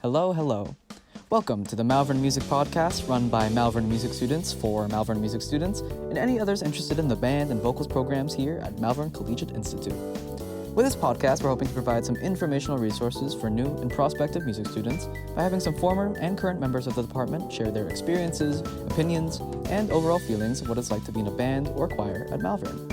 Hello, hello. Welcome to the Malvern Music Podcast, run by Malvern Music students for Malvern Music students and any others interested in the band and vocals programs here at Malvern Collegiate Institute. With this podcast, we're hoping to provide some informational resources for new and prospective music students by having some former and current members of the department share their experiences, opinions, and overall feelings of what it's like to be in a band or choir at Malvern.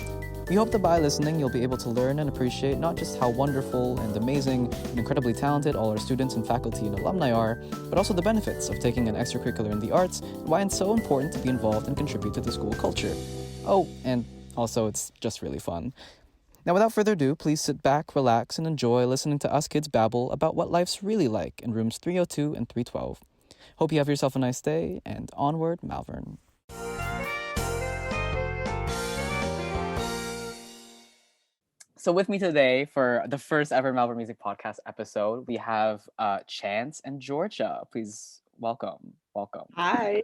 We hope that by listening, you'll be able to learn and appreciate not just how wonderful and amazing and incredibly talented all our students and faculty and alumni are, but also the benefits of taking an extracurricular in the arts and why it's so important to be involved and contribute to the school culture. Oh, and also it's just really fun. Now, without further ado, please sit back, relax, and enjoy listening to us kids babble about what life's really like in rooms 302 and 312. Hope you have yourself a nice day, and onward, Malvern. So with me today for the first ever Malvern Music Podcast episode, we have Chance and Georgia. Please welcome. Hi.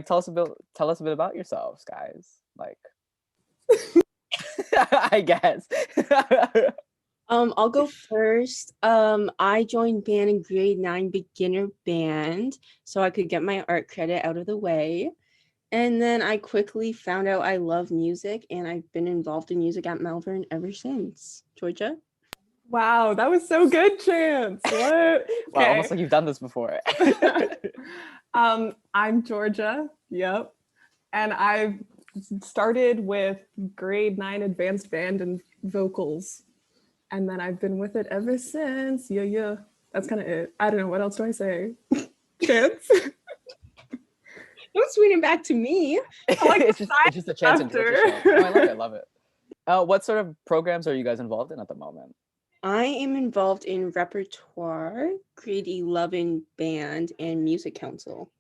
Tell us a bit about yourselves, guys. I guess. I'll go first. I joined band in grade 9 beginner band so I could get my art credit out of the way. And then I quickly found out I love music, and I've been involved in music at Malvern ever since. Georgia? Wow, that was so good, Chance. What? Wow, almost like you've done this before. I'm Georgia. Yep. And I've started with grade 9 advanced band and vocals. And then I've been with it ever since. Yeah. That's kind of it. I don't know. What else do I say? Chance? Don't swing it back to me. It's just a Chance and Georgia show. Oh, I love it. What sort of programs are you guys involved in at the moment? I am involved in repertoire, grade 11 band, and music council.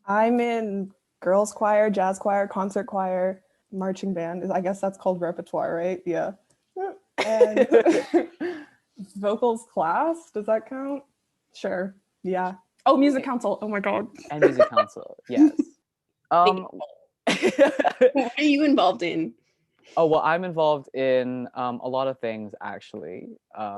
I'm in girls choir, jazz choir, concert choir, marching band. I guess that's called repertoire, right? Yeah. And vocals class, does that count? Sure. Yeah. Oh, music council. Oh my God. And music council, yes. What are you involved in? Oh, well, I'm involved in a lot of things, actually. A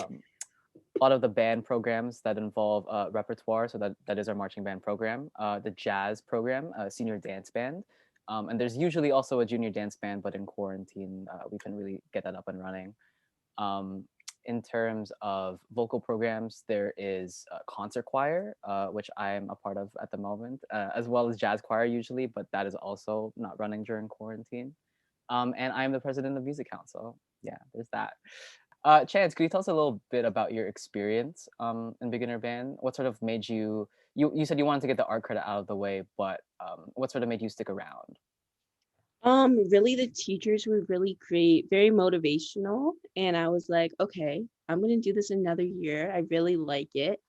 lot of the band programs that involve repertoire, so that is our marching band program. The jazz program, senior dance band. And there's usually also a junior dance band, but in quarantine, we couldn't really get that up and running. In terms of vocal programs, there is concert choir, which I'm a part of at the moment, as well as jazz choir usually, but that is also not running during quarantine. And I'm the president of Music Council. Yeah, there's that. Chance, could you tell us a little bit about your experience in beginner band? What sort of made you said you wanted to get the art credit out of the way, but what sort of made you stick around? Really the teachers were really great, very motivational, and I was like, okay, I'm gonna do this another year. I really like it.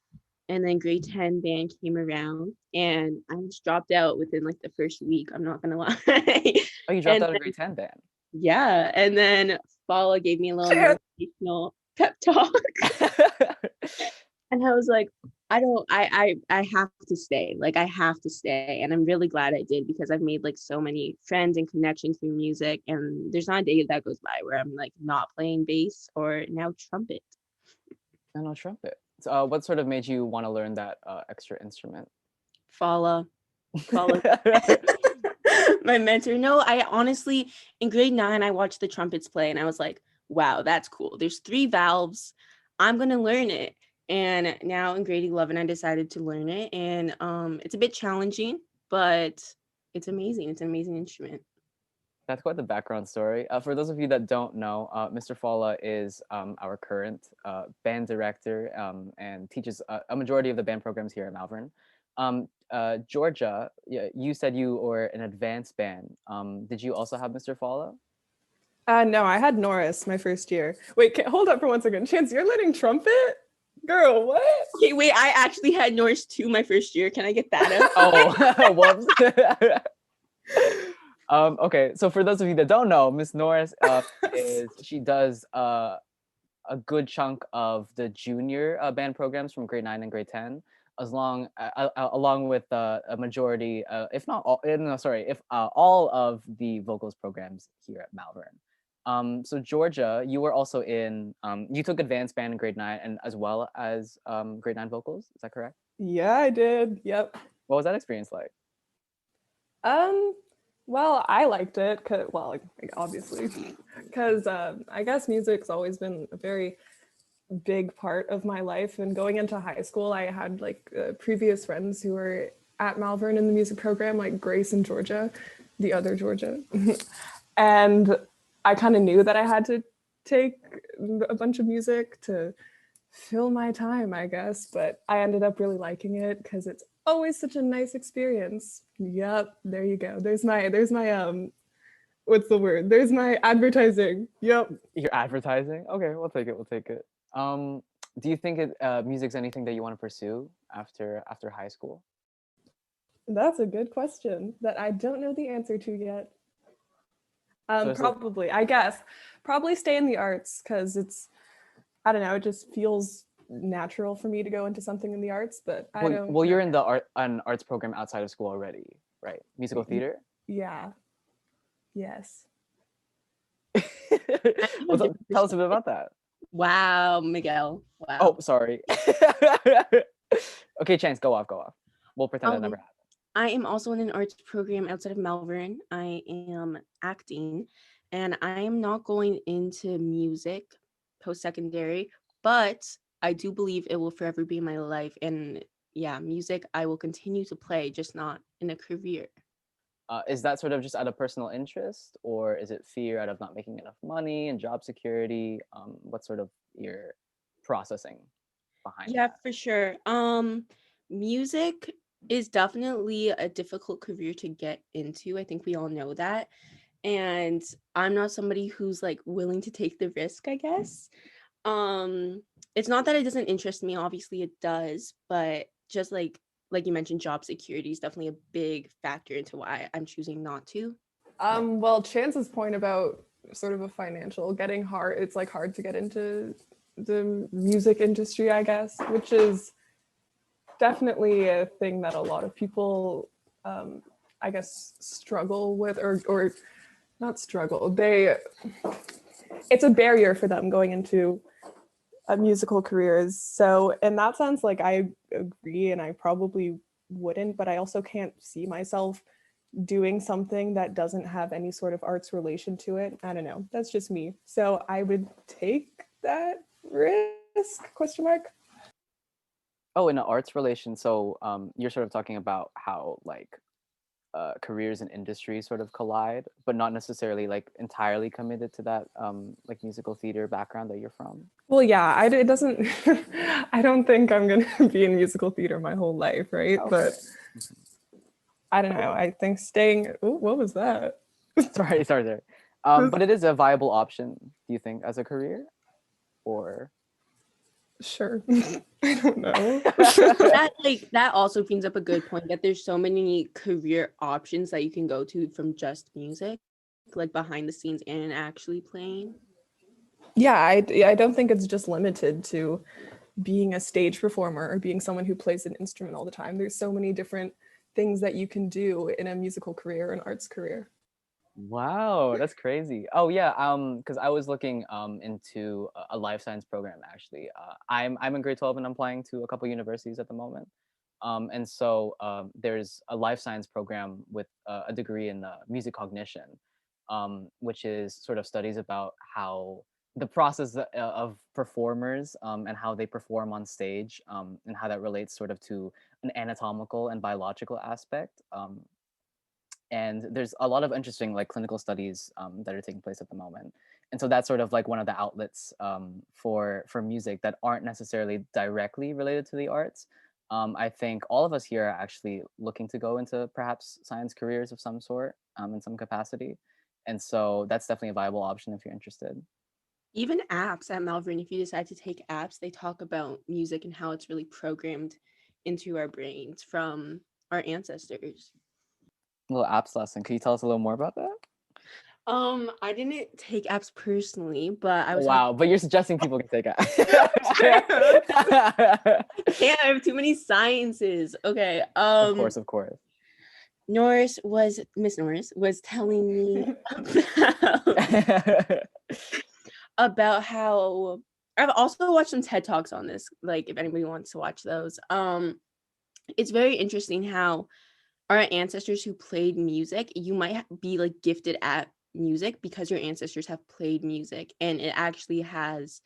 And then grade 10 band came around, and I just dropped out within like the first week. I'm not gonna lie. Oh, you dropped out of grade 10 band. Yeah, and then Fala gave me a little motivational pep talk, and I was like, I have to stay. Like, I have to stay, and I'm really glad I did, because I've made like so many friends and connections through music, and there's not a day that goes by where I'm like not playing bass or now trumpet. No trumpet. So, what sort of made you want to learn that extra instrument? Fala. My mentor. No, I honestly, in grade 9, I watched the trumpets play, and I was like, wow, that's cool. There's 3 valves. I'm going to learn it. And now in grade 11, I decided to learn it. And it's a bit challenging, but it's amazing. It's an amazing instrument. That's quite the background story. For those of you that don't know, Mr. Fala is our current band director and teaches a majority of the band programs here at Malvern. Georgia, you said you were an advanced band. Did you also have Mr. Fala? No, I had Norris my first year. Wait, hold up for 1 second. Chance, you're learning trumpet? Girl, what? Okay, wait, I actually had Norris 2 my first year. Can I get that up? Oh, whoops. Okay, so for those of you that don't know, Miss Norris she does a good chunk of the junior band programs from grade 9 and grade 10, along with a majority, if not all, if all of the vocals programs here at Malvern. So Georgia, you were also in, you took advanced band in grade 9 and as well as grade 9 vocals. Is that correct? Yeah, I did. Yep. What was that experience like? Well, I liked it, like, obviously, because I guess music's always been a very big part of my life. And going into high school, I had like previous friends who were at Malvern in the music program, like Grace and Georgia, the other Georgia. And I kind of knew that I had to take a bunch of music to fill my time, I guess, but I ended up really liking it because it's always such a nice experience. Yep, there you go. There's my what's the word? There's my advertising. Yep. Your advertising? Okay, we'll take it. Do you think music's anything that you want to pursue after high school? That's a good question that I don't know the answer to yet. Probably, I guess. Probably stay in the arts because I don't know, it just feels natural for me to go into something in the arts, but I don't. Well, you're in an arts program outside of school already, right? Musical theater? Yeah. Yes. Well, tell us a bit about that. Wow, Miguel. Wow. Oh, sorry. Okay, Chance, go off. We'll pretend that never happened. I am also in an arts program outside of Malvern. I am acting, and I am not going into music post-secondary, but I do believe it will forever be in my life. And yeah, music I will continue to play, just not in a career. Is that sort of just out of personal interest, or is it fear out of not making enough money and job security? What's sort of your processing behind Yeah, that? for sure. Music is definitely a difficult career to get into. I think we all know that. And I'm not somebody who's like willing to take the risk, I guess. It's not that it doesn't interest me, obviously it does, but just like you mentioned, job security is definitely a big factor into why I'm choosing not to. Well, Chance's point about sort of a financial getting hard, it's like hard to get into the music industry, I guess, which is definitely a thing that a lot of people, I guess, struggle with, or not struggle. It's a barrier for them going into a musical careers. So in that sense, like I agree, and I probably wouldn't, but I also can't see myself doing something that doesn't have any sort of arts relation to it. I don't know. That's just me. So I would take that risk, question mark. Oh, in an arts relation. So you're sort of talking about how like careers and industries sort of collide, but not necessarily like entirely committed to that like musical theater background that you're from. Well, yeah, it doesn't, I don't think I'm going to be in musical theater my whole life, right? Okay. But I don't know. I think staying, ooh, what was that? sorry there. But it is a viable option, do you think, as a career? Or Sure. I don't know. that also brings up a good point that there's so many career options that you can go to from just music, like behind the scenes and actually playing. Yeah, I don't think it's just limited to being a stage performer or being someone who plays an instrument all the time. There's so many different things that you can do in a musical career, an arts career. wow, that's crazy. Oh yeah, because I was looking into a life science program actually. I'm in grade 12 and I'm applying to a couple universities at the moment. And so there's a life science program with a degree in music cognition, which is sort of studies about how the process of performers and how they perform on stage, and how that relates sort of to an anatomical and biological aspect. And there's a lot of interesting like clinical studies that are taking place at the moment. And so that's sort of like one of the outlets for music that aren't necessarily directly related to the arts. I think all of us here are actually looking to go into perhaps science careers of some sort, in some capacity. And so that's definitely a viable option if you're interested. Even apps at Malvern, if you decide to take apps, they talk about music and how it's really programmed into our brains from our ancestors. A little apps lesson. Can you tell us a little more about that? I didn't take apps personally, but I was Wow, but you're suggesting people can take apps. I have too many sciences. Okay. Of course. Miss Norris was telling me about, about how I've also watched some TED Talks on this, like if anybody wants to watch those. It's very interesting how our ancestors who played music, you might be like gifted at music because your ancestors have played music, and it actually has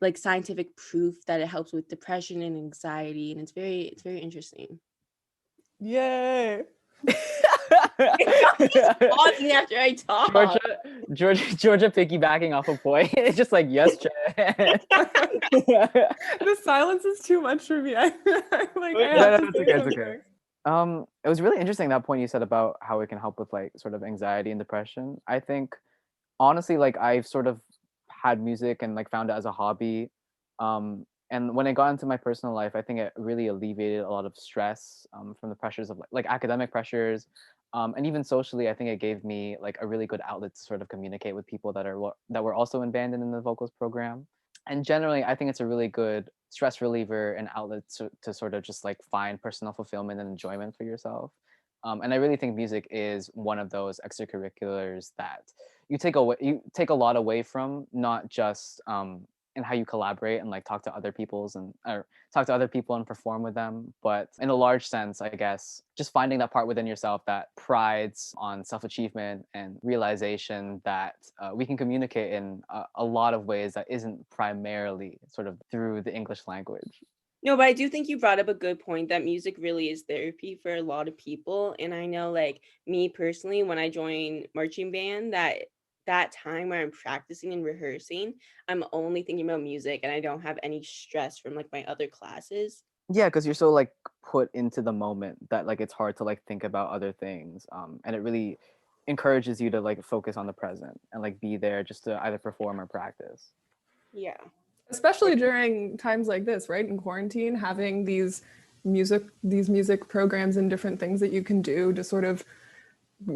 like scientific proof that it helps with depression and anxiety, and it's very interesting. Yay. Pausing after I talk. Georgia piggybacking off a point. It's just like, yes, Jen. The silence is too much for me. I have to say something. It was really interesting, that point you said about how it can help with like sort of anxiety and depression. I think honestly, like I've sort of had music and like found it as a hobby. And when I got into my personal life, I think it really alleviated a lot of stress from the pressures of like academic pressures. And even socially, I think it gave me like a really good outlet to sort of communicate with people that were also in band and in the vocals program. And generally, I think it's a really good stress reliever and outlet to sort of just like find personal fulfillment and enjoyment for yourself. And I really think music is one of those extracurriculars that you take a lot away from, not just in how you collaborate and like talk to other people and perform with them, but in a large sense, I guess, just finding that part within yourself that prides on self-achievement and realization that we can communicate in a lot of ways that isn't primarily sort of through the English language. No, but I do think you brought up a good point that music really is therapy for a lot of people. And I know, like me personally, when I joined marching band, that time where I'm practicing and rehearsing, I'm only thinking about music and I don't have any stress from like my other classes. Yeah, because you're so like put into the moment that like it's hard to like think about other things. And it really encourages you to like focus on the present and like be there just to either perform or practice. Yeah. Especially during times like this, right? In quarantine, having these music programs and different things that you can do to sort of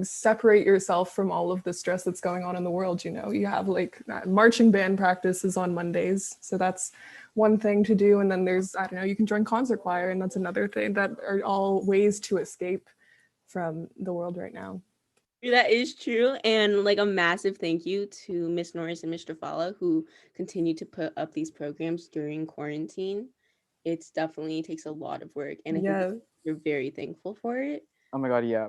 separate yourself from all of the stress that's going on in the world. You know, you have like marching band practices on Mondays, so that's one thing to do. And then there's, I don't know, you can join concert choir, and that's another thing. That are all ways to escape from the world right now. That is true. And like a massive thank you to Miss Norris and Mr. Fala who continue to put up these programs during quarantine. It's definitely takes a lot of work, and I think we're very thankful for it. Oh my God, yeah.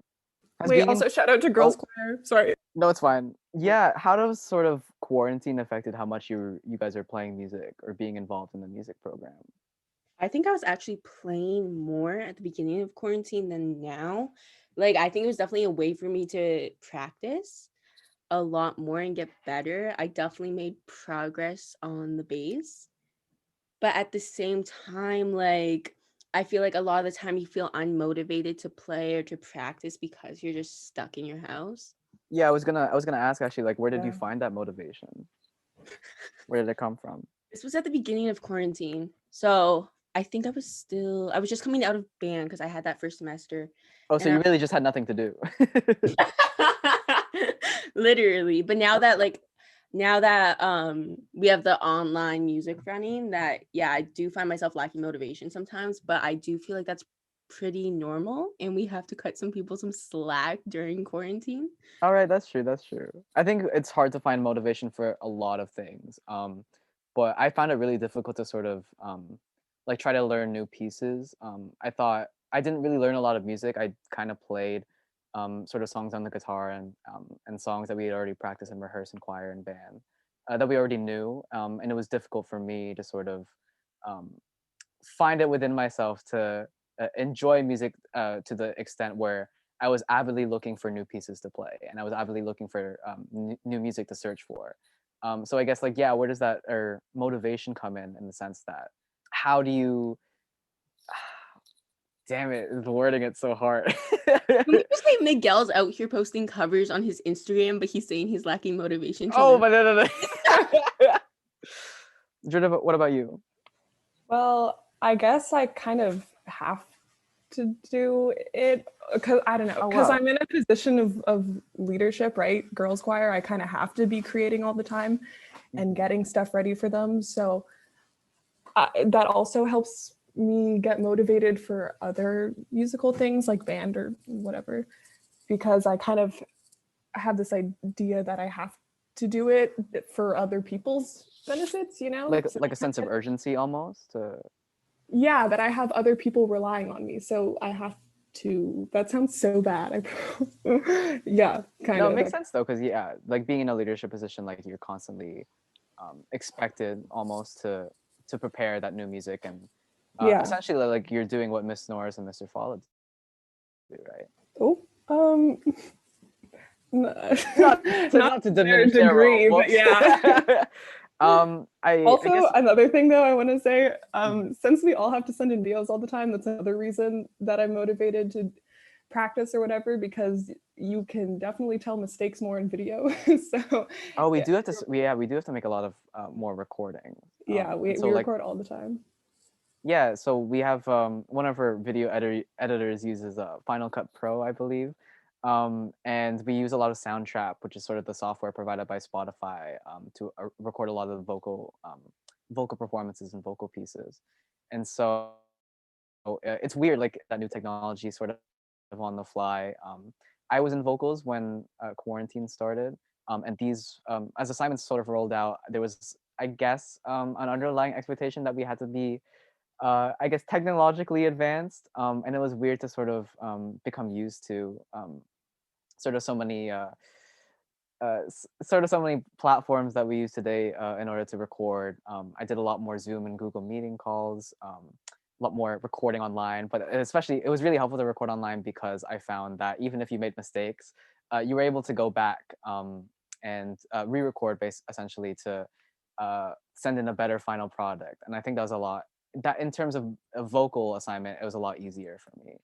Wait, also shout out to girls choir. Sorry. No, it's fine. Yeah, how does sort of quarantine affected how much you guys are playing music or being involved in the music program? I think I was actually playing more at the beginning of quarantine than now. Like, I think it was definitely a way for me to practice a lot more and get better. I definitely made progress on the bass. But at the same time, like, I feel like a lot of the time you feel unmotivated to play or to practice because you're just stuck in your house. Yeah, I was gonna ask actually, like, where did you find that motivation? Where did it come from? This was at the beginning of quarantine. So I think I was just coming out of band because I had that first semester. Oh, so you really just had nothing to do. Literally. But now that we have the online music running, that I do find myself lacking motivation sometimes, but I do feel like that's pretty normal and we have to cut some people some slack during quarantine. All right, that's true. I think it's hard to find motivation for a lot of things. But I found it really difficult to sort of like try to learn new pieces. I thought I didn't really learn a lot of music. I kind of played sort of songs on the guitar and songs that we had already practiced and rehearsed in choir and band that we already knew. And it was difficult for me to sort of find it within myself to enjoy music to the extent where I was avidly looking for new pieces to play, and I was avidly looking for new music to search for. So I guess where does that or motivation come in the sense that how do you damn it, the wording it's so hard. Can we just say Miguel's out here posting covers on his Instagram, but he's saying he's lacking motivation? But no. Jordan, what about you? Well, I guess I kind of have to do it because I don't know, because I'm in a position of leadership, right? Girls choir, I kind of have to be creating all the time and getting stuff ready for them. So that also helps me get motivated for other musical things like band or whatever. because I kind of have this idea that I have to do it for other people's benefits, you know? Like a sense of urgency almost. Yeah, that I have other people relying on me, so I have to. That sounds so bad. Yeah, kind No, of. it makes sense though, because yeah, like being in a leadership position, like you're constantly expected almost to prepare that new music, and Yeah. essentially like you're doing what Miss Norris and Mr. Follett do, right? Oh, Not to their diminish their role. degree, but Whoops. yeah. I guess Another thing though I want to say, since we all have to send in videos all the time, that's another reason that I'm motivated to practice or whatever, because you can definitely tell mistakes more in video. So we do have to we do have to make a lot of more recording. yeah, we record all the time. Yeah, so we have one of our video editors uses Final Cut Pro, I believe, and we use a lot of Soundtrap, which is sort of the software provided by Spotify to record a lot of the vocal performances and vocal pieces. And so it's weird, like that new technology sort of on the fly. I was in vocals when quarantine started, and these as assignments sort of rolled out, there was, I guess, an underlying expectation that we had to be I guess technologically advanced, and it was weird to sort of become used to sort of so many sort of so many platforms that we use today in order to record. I did a lot more Zoom and Google Meeting calls, a lot more recording online, but especially it was really helpful to record online because I found that even if you made mistakes, you were able to go back and re-record essentially to send in a better final product. And I think that was a lot. That in terms of a vocal assignment, it was a lot easier for me.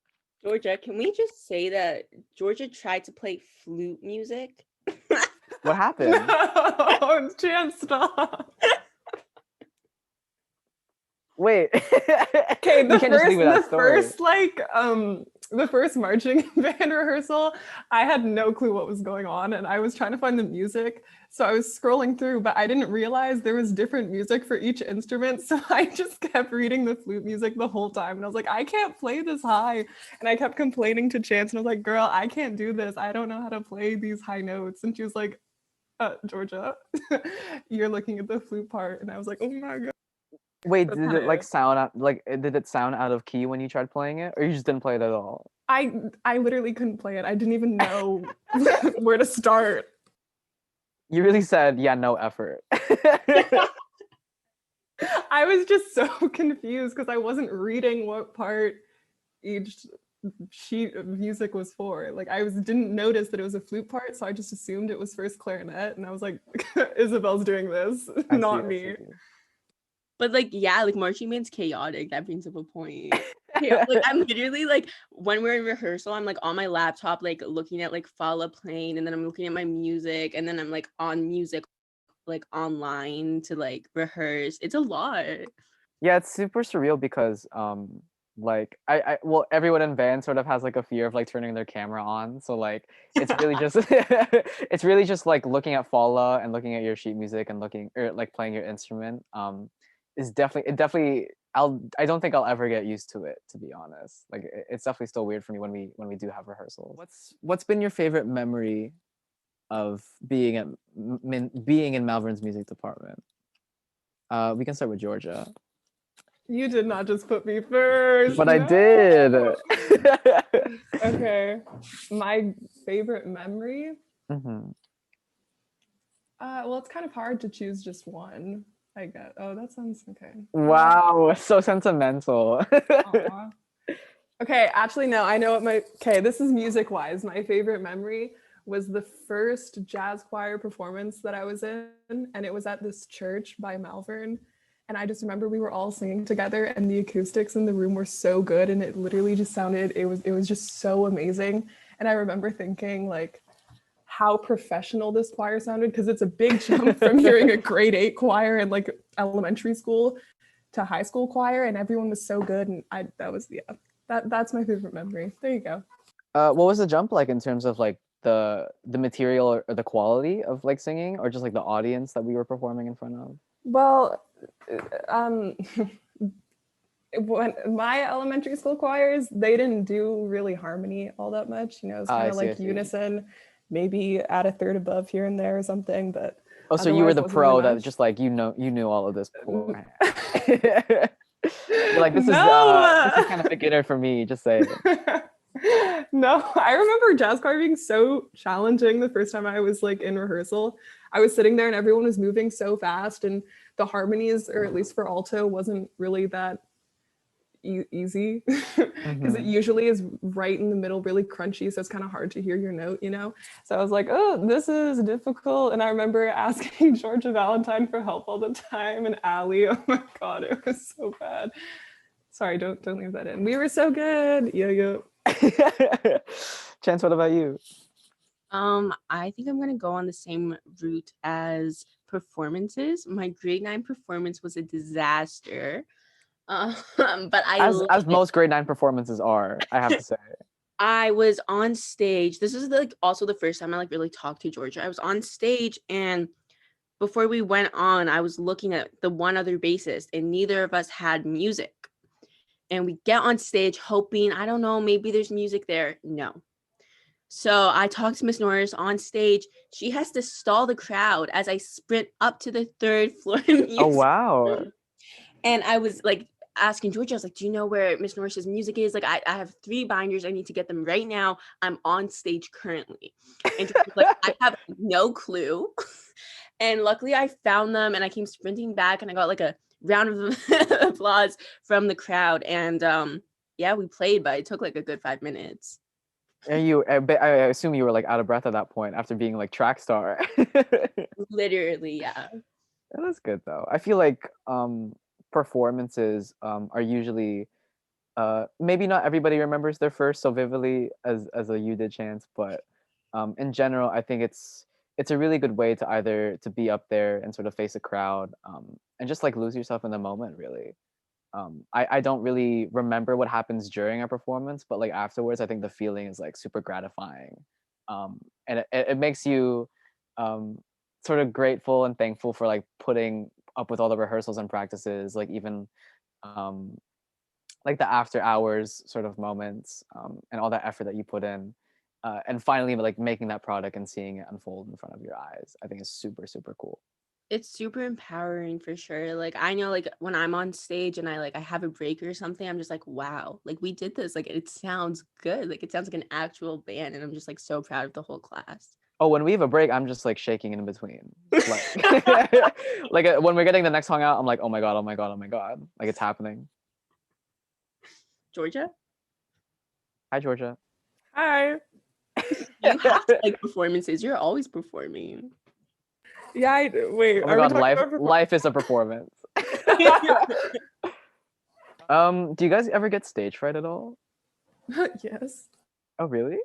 Georgia, can we just say that Georgia tried to play flute music? What happened? No, Jan, stop. Wait. Okay, the first marching band rehearsal, I had no clue what was going on, and I was trying to find the music. So I was scrolling through, but I didn't realize there was different music for each instrument. So I just kept reading the flute music the whole time. And I was like, I can't play this high. And I kept complaining to Chance, and I was like, girl, I can't do this. I don't know how to play these high notes. And she was like, Georgia, you're looking at the flute part. And I was like, oh my God. Wait, did it like sound out did it sound out of key when you tried playing it, or you just didn't play it at all? I literally couldn't play it. I didn't even know where to start. You really said, yeah, no effort. I was just so confused because I wasn't reading what part each sheet of music was for. Like didn't notice that it was a flute part, so I just assumed it was first clarinet, and I was like, Isabel's doing this, not me. But like, yeah, like marching band's chaotic. That brings up a point. Like I'm literally like, when we're in rehearsal, I'm like on my laptop, like looking at like Fala playing, and then I'm looking at my music, and then I'm like on music, like online to like rehearse. It's a lot. Yeah, it's super surreal because like I well, everyone in band sort of has like a fear of like turning their camera on, so like it's really just it's really just like looking at Fala and looking at your sheet music and looking or like playing your instrument. Is definitely I don't think I'll ever get used to it, to be honest. Like it's definitely still weird for me when we do have rehearsals. What's been your favorite memory of being in Malvern's music department? We can start with Georgia. You did not just put me first. But no. I did. Okay, my favorite memory. Mm-hmm. Well, it's kind of hard to choose just one. I get. Oh, that sounds okay. Wow, so sentimental. Okay, actually, no. I know what this is music-wise. My favorite memory was the first jazz choir performance that I was in, and it was at this church by Malvern. And I just remember we were all singing together, and the acoustics in the room were so good, and it literally just sounded. It was just so amazing. And I remember thinking like, how professional this choir sounded, because it's a big jump from hearing a grade 8 choir in like elementary school to high school choir, and everyone was so good. And that's my favorite memory. There you go. What was the jump like in terms of like the material or the quality of like singing, or just like the audience that we were performing in front of? Well, when my elementary school choirs, they didn't do really harmony all that much. You know, it's kind I of see, I like see. unison, maybe add a third above here and there or something, but Oh, so you were otherwise the wasn't really pro that much. just like you knew all of this beforehand. You're like, this is No. kind of beginner for me, just saying. No, I remember jazz choir being so challenging the first time I was like in rehearsal. I was sitting there and everyone was moving so fast, and the harmonies, or at least for alto, wasn't really that easy because it Hmm. usually is right in the middle, really crunchy, so it's kind of hard to hear your note, you know. So I was like, oh, this is difficult. And I remember asking Georgia Valentine for help all the time, and Allie. Oh my god, it was so bad. Sorry, don't leave that in. We were so good. Yeah. Chance, what about you? I think I'm gonna go on the same route as performances. My grade 9 performance was a disaster. But I loved As it. most grade 9 performances are, I have to say. I was on stage. This is like also the first time I like really talked to Georgia. I was on stage, and before we went on, I was looking at the one other bassist, and neither of us had music. And we get on stage hoping, I don't know, maybe there's music there. No. So I talked to Miss Norris on stage. She has to stall the crowd as I sprint up to the third floor Oh music wow. room. And I was like asking Georgia, I was like, do you know where Miss Norris's music is? Like, I have 3 binders. I need to get them right now. I'm on stage currently. And Georgia was like, I have no clue. And luckily I found them, and I came sprinting back, and I got like a round of applause from the crowd. And yeah, we played, but it took like a good 5 minutes. And I assume you were like out of breath at that point after being like track star. Literally, yeah. That's good though. I feel like performances are usually maybe not everybody remembers their first so vividly as a you did, Chance, but in general I think it's a really good way to either to be up there and sort of face a crowd and just like lose yourself in the moment really. I don't really remember what happens during a performance, but like afterwards I think the feeling is like super gratifying. And it makes you um, sort of grateful and thankful for like putting up with all the rehearsals and practices, like even um, like the after hours sort of moments and all that effort that you put in. And finally like making that product and seeing it unfold in front of your eyes, I think is super, super cool. It's super empowering for sure. Like, I know, like, when I'm on stage and I have a break or something, I'm just like, wow, like we did this. Like, it sounds good. Like, it sounds like an actual band, and I'm just like so proud of the whole class. Oh, when we have a break, I'm just like shaking in between. Like, like when we're getting the next song out, I'm like, oh my god, oh my god, oh my god, like it's happening. Georgia, Hi, Georgia. Hi. you have to like performances. You're always performing. Yeah, I do. Wait, Oh my are we god, talking about life is a performance. Do you guys ever get stage fright at all? Yes. Oh, really?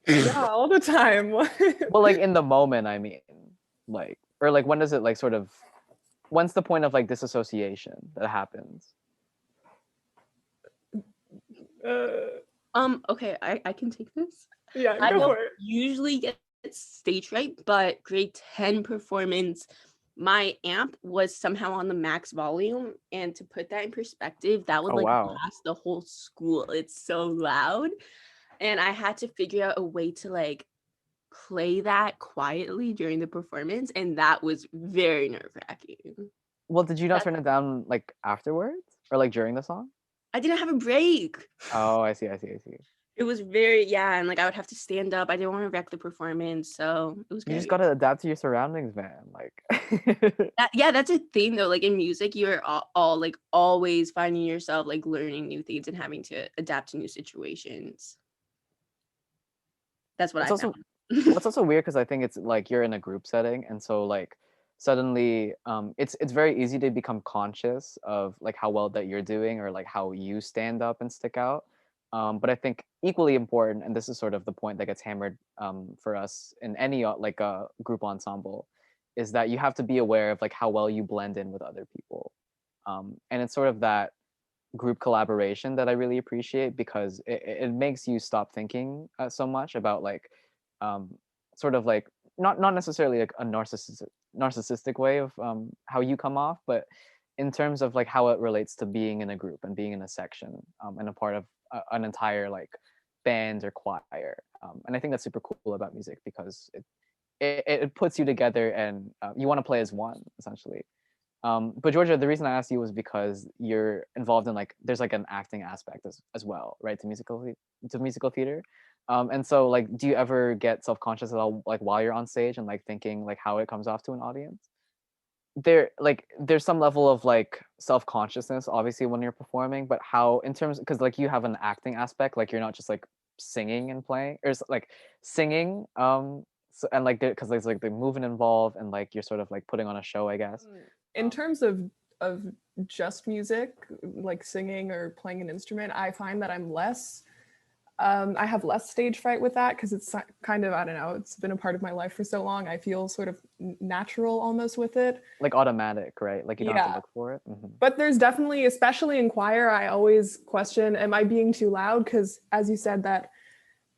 Yeah, all the time. Well, like in the moment, I mean, like, or like when does it like sort of, when's the point of like disassociation that happens? Okay, I can take this. Yeah, I go don't for it. usually get stage fright, but grade 10 performance, my amp was somehow on the max volume. And to put that in perspective, that would Oh like wow. blast the whole school. It's so loud. And I had to figure out a way to like play that quietly during the performance. And that was very nerve-wracking. Well, did you not turn it down like afterwards or like during the song? I didn't have a break. Oh, I see, I see, I see. It was very, yeah, and like I would have to stand up. I didn't want to wreck the performance, so it was You just great. gotta adapt to your surroundings, man. Like, Yeah, that's a thing though. Like in music, you're all like always finding yourself like learning new things and having to adapt to new situations. That's what it's I also found. it's also weird because I think it's like you're in a group setting, and so like suddenly, it's very easy to become conscious of like how well that you're doing or like how you stand up and stick out. But I think equally important, and this is sort of the point that gets hammered for us in any like a group ensemble, is that you have to be aware of like how well you blend in with other people, and it's sort of that group collaboration that I really appreciate because it makes you stop thinking so much about like um, sort of like not necessarily like a narcissistic way of how you come off, but in terms of like how it relates to being in a group and being in a section, and a part of an entire like band or choir. And I think that's super cool about music because it puts you together, and you want to play as one essentially. But Georgia, the reason I asked you was because you're involved in like there's like an acting aspect as well, right? To musical theater. And so like, do you ever get self-conscious at all, like while you're on stage and like thinking like how it comes off to an audience? There's some level of like self-consciousness obviously when you're performing, but how in terms, because like you have an acting aspect, like you're not just like singing and playing, or like singing, so, and like because there's like the movement involved, and like you're sort of like putting on a show, I guess. In terms of just music, like singing or playing an instrument, I find that I have less stage fright with that because it's kind of, I don't know, it's been a part of my life for so long. I feel sort of natural almost with it. Like automatic, right? Like you don't have to look for it. Mm-hmm. But there's definitely, especially in choir, I always question, am I being too loud? Because as you said, that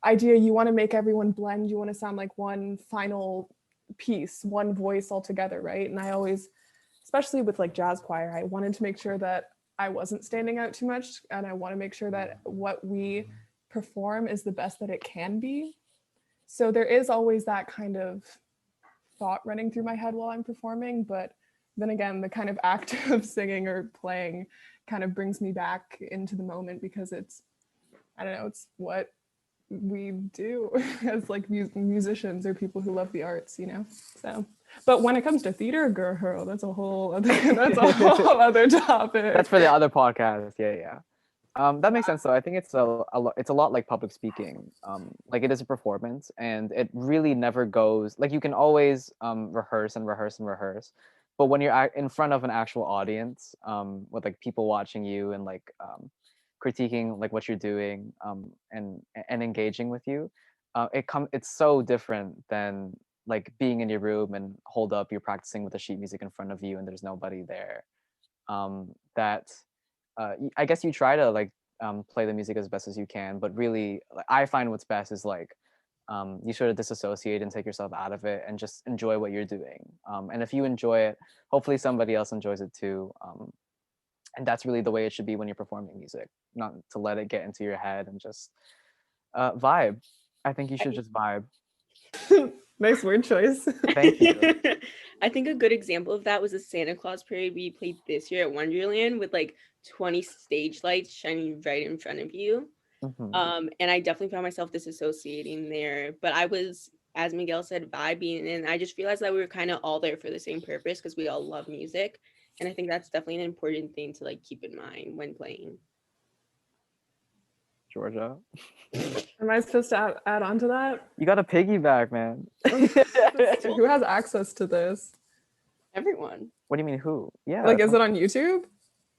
idea, you want to make everyone blend, you want to sound like one final piece, one voice altogether, right? And I always, especially with like jazz choir, I wanted to make sure that I wasn't standing out too much, and I want to make sure that what we perform is the best that it can be. So there is always that kind of thought running through my head while I'm performing, but then again, the kind of act of singing or playing kind of brings me back into the moment because it's, I don't know, it's what we do as like musicians or people who love the arts, you know. So, but when it comes to theater, girl, that's a whole other topic. That's for the other podcast. Yeah. That makes sense though. I think it's a lot like public speaking. Like it is a performance, and it really never goes, like you can always rehearse, but when you're in front of an actual audience, with like people watching you and like critiquing like what you're doing, and engaging with you, it's so different than like being in your room and hold up, you're practicing with the sheet music in front of you and there's nobody there. That I guess you try to like play the music as best as you can, but really I find what's best is like you sort of disassociate and take yourself out of it and just enjoy what you're doing. And if you enjoy it, hopefully somebody else enjoys it too. And that's really the way it should be when you're performing music, not to let it get into your head and just vibe. I think you should just vibe. Nice word choice. Thank you. I think a good example of that was the Santa Claus parade we played this year at Wonderland with like 20 stage lights shining right in front of you. Mm-hmm. And I definitely found myself disassociating there, but I was, as Miguel said, vibing, and I just realized that we were kind of all there for the same purpose because we all love music, and I think that's definitely an important thing to like keep in mind when playing. Georgia, am I supposed to add on to that? You got a piggyback, man. Who has access to this? Everyone. What do you mean who? Yeah, like is it on YouTube?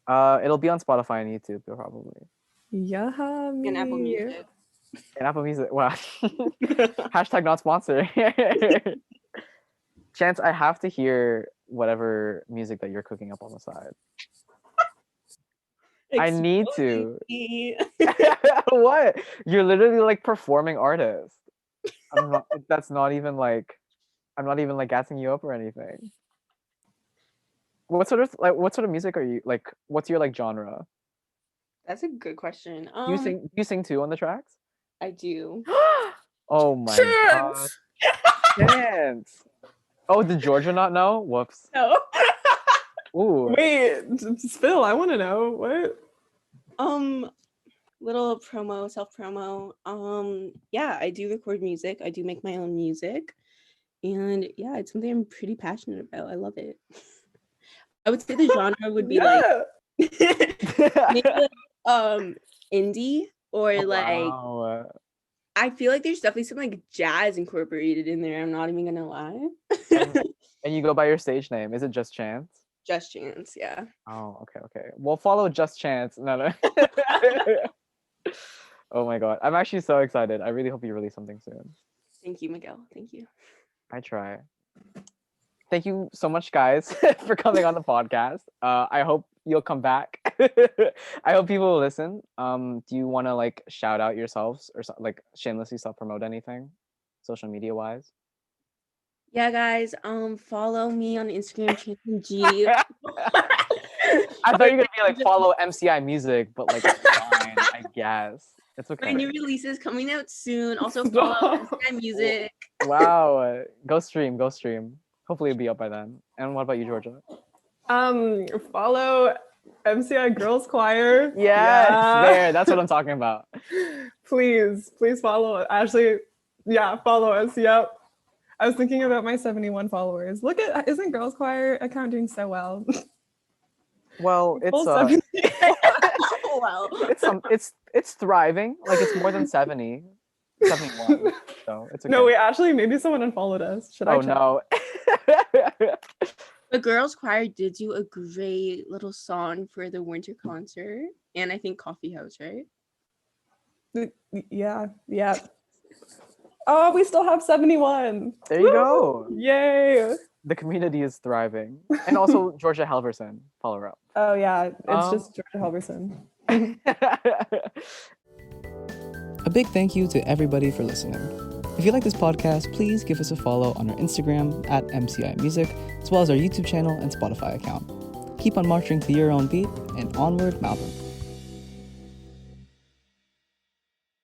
It'll be on Spotify and YouTube probably. Yeah, And Apple Music. And Apple Music. Wow. Hashtag not sponsored. Chance, I have to hear whatever music that you're cooking up on the side. I need to. What? You're literally like performing artist. That's not even like, I'm not even like gassing you up or anything. What sort of music are you like? What's your like genre? That's a good question. Do you sing too on the tracks? I do. Oh my god. Chance. Oh, did Georgia not know? Whoops. No. Ooh. Wait, Phil, I want to know what. Little promo, self promo. Yeah, I do record music. I do make my own music, and yeah, it's something I'm pretty passionate about. I love it. I would say the genre would be like maybe like, indie or Wow. I feel like there's definitely some like jazz incorporated in there. I'm not even gonna lie. And you go by your stage name. Is it Just Chance? Just Chance, yeah. Oh, okay. We'll follow Just Chance. No. Oh my god. I'm actually so excited. I really hope you release something soon. Thank you, Miguel. Thank you. I try. Thank you so much, guys, for coming on the podcast. I hope you'll come back. I hope people will listen. Do you want to like shout out yourselves or like shamelessly self-promote anything, social media wise? Yeah, guys. Follow me on Instagram, G. I thought you were gonna be like follow MCI Music, but like fine, I guess it's My okay. new release is coming out soon. Also follow MCI Music. Wow, go stream. Hopefully it'll be up by then. And what about you, Georgia? Follow MCI Girls Choir. Yes, Yeah. there. That's what I'm talking about. Please follow it. Actually, yeah, follow us. Yep. I was thinking about my 71 followers. Look at, isn't Girls Choir account doing so well? Well, it's Full 70. Well, it's thriving. Like it's more than 70, 71. So it's okay. No, wait, actually, maybe someone unfollowed us. Should I Oh check? no. the girls' choir did do a great little song for the winter concert, and I think Coffee House, right? Yeah. Oh, we still have 71. There you go. Yay. The community is thriving. And also Georgia Helverson, follow her up. Oh, yeah. It's just Georgia Helverson. A big thank you to everybody for listening. If you like this podcast, please give us a follow on our Instagram at MCI Music, as well as our YouTube channel and Spotify account. Keep on marching to your own beat, and onward, Malvern.